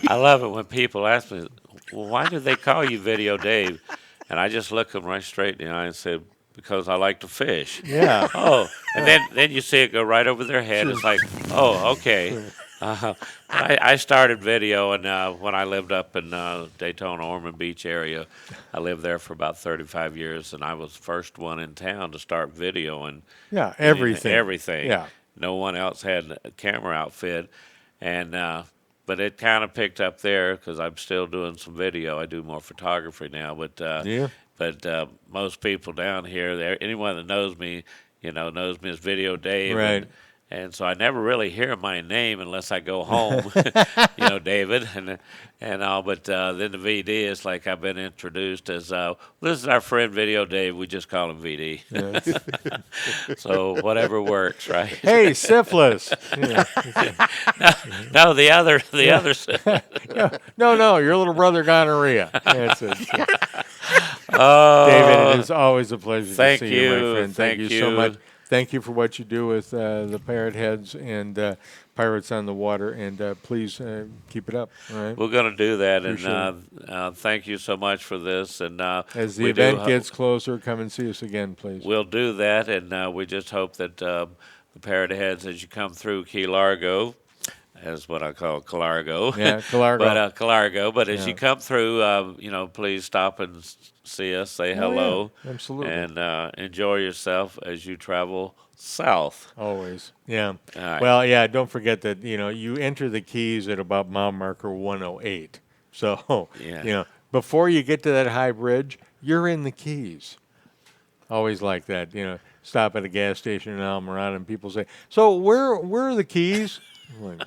I love it when people ask me, well, why do they call you Video Dave? And I just look them right straight in the eye and say, because I like to fish. Yeah. Oh, and then you see it go right over their head. It's like, oh, okay. I started video, and when I lived up in Daytona, Ormond Beach area, I lived there for about 35 years, and I was the first one in town to start videoing. Yeah, everything. Everything. Yeah. No one else had a camera outfit, and but it kind of picked up there because I'm still doing some video. I do more photography now, but most people down here, anyone that knows me, knows me as Video Dave. Right. And so I never really hear my name unless I go home, David, and all. But then the VD is like I've been introduced as, this is our friend Video Dave. We just call him VD. So whatever works, right? Hey, syphilis. No, the other. No, your little brother gonorrhea. That's it. David, it is always a pleasure to see you, my friend. Thank you so much. thank you for what you do with the Parrotheads and Pirates on the Water, and please keep it up. All right. We're going to do that, Appreciate and thank you so much for this. And As the we event do gets closer, come and see us again, please. we'll do that, and we just hope that the Parrotheads, as you come through Key Largo, as what I call Calargo. Yeah, Calargo. But Calargo. But as Yeah. you come through, please stop and see us, say hello. Yeah, absolutely. And enjoy yourself as you travel south. Always. Yeah. All right. Well, yeah, don't forget that, you enter the Keys at about mile marker 108. So, Yeah. before you get to that high bridge, you're in the Keys. Always like that, stop at a gas station in Almirada and people say, so where are the Keys? I'm like,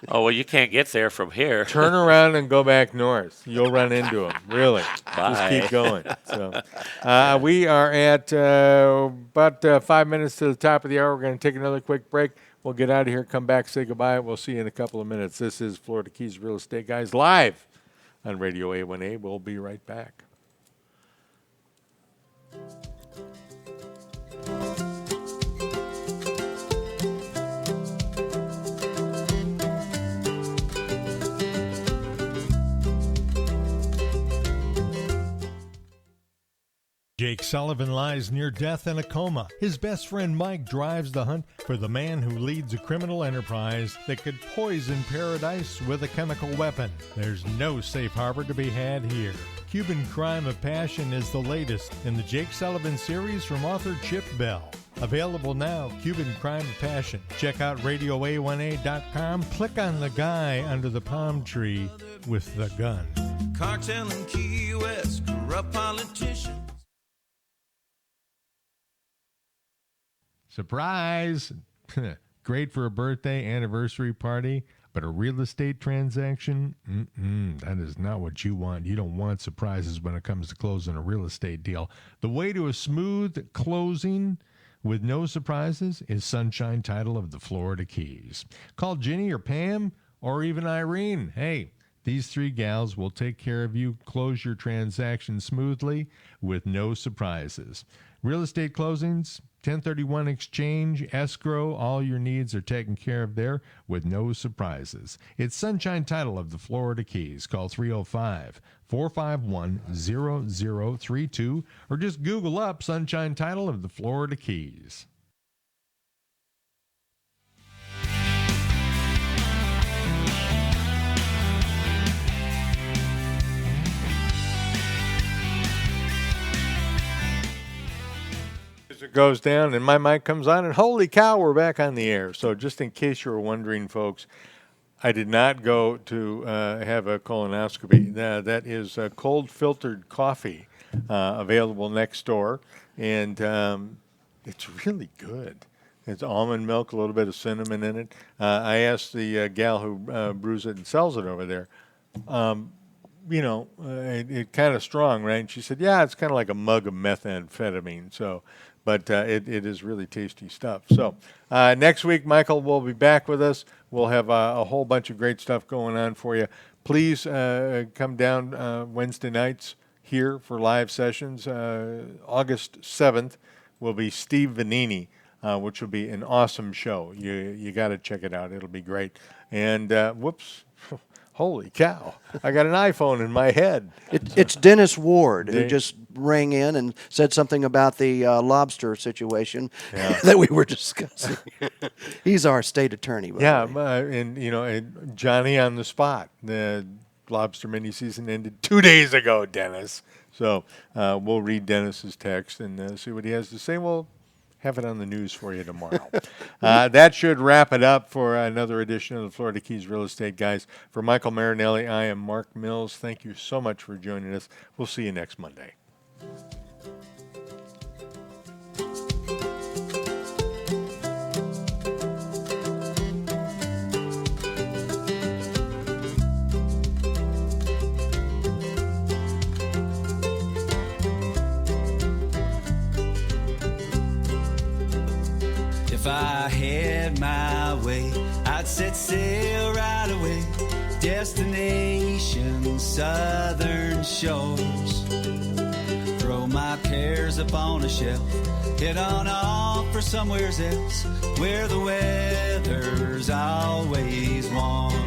Oh, well, you can't get there from here. turn around and go back north. You'll run into them. Really. Just Bye. keep going. So, we are at about 5 minutes to the top of the hour. We're going to take another quick break. We'll get out of here, come back, say goodbye. We'll see you in a couple of minutes. This is Florida Keys Real Estate Guys live on Radio A1A. We'll be right back. Jake Sullivan lies near death in a coma. His best friend Mike drives the hunt for the man who leads a criminal enterprise that could poison paradise with a chemical weapon. There's no safe harbor to be had here. Cuban Crime of Passion is the latest in the Jake Sullivan series from author Chip Bell. Available now, Cuban Crime of Passion. Check out RadioA1A.com. Click on the guy under the palm tree with the gun. Cartel in Key West, corrupt politicians. Surprise! Great for a birthday, anniversary party, but a real estate transaction? That is not what you want. You don't want surprises when it comes to closing a real estate deal. The way to a smooth closing with no surprises is Sunshine Title of the Florida Keys. Call Ginny or Pam or even Irene. Hey, these three gals will take care of you. Close your transaction smoothly with no surprises. Real estate closings, 1031 exchange, escrow, all your needs are taken care of there with no surprises. It's Sunshine Title of the Florida Keys. Call 305-451-0032 or just Google up Sunshine Title of the Florida Keys. It goes down and my mic comes on and holy cow, we're back on the air. So just in case you were wondering, folks, I did not go to have a colonoscopy. That is cold filtered coffee available next door, and it's really good. It's almond milk, a little bit of cinnamon in it. I asked the gal who brews it and sells it over there, it kind of strong, right? And she said, yeah, it's kind of like a mug of methamphetamine. So, but it is really tasty stuff. So next week, Mykael will be back with us. We'll have a whole bunch of great stuff going on for you. Please come down Wednesday nights here for live sessions. August 7th will be Steve Vanini, which will be an awesome show. You got to check it out. It'll be great. And whoops. Holy cow. I got an iPhone in my head. It's Dennis Ward, who just rang in and said something about the lobster situation that we were discussing. He's our state attorney. By the way. And Johnny on the spot. The lobster mini season ended 2 days ago, Dennis. So we'll read Dennis's text and see what he has to say. We'll have it on the news for you tomorrow. That should wrap it up for another edition of the Florida Keys Real Estate Guys. For Mykael Marinelli, I am Mark Mills. Thank you so much for joining us. We'll see you next Monday. If I had my way, I'd set sail right away. Destination, southern shores. Throw my cares up on a shelf. Head on off for somewhere else where the weather's always warm.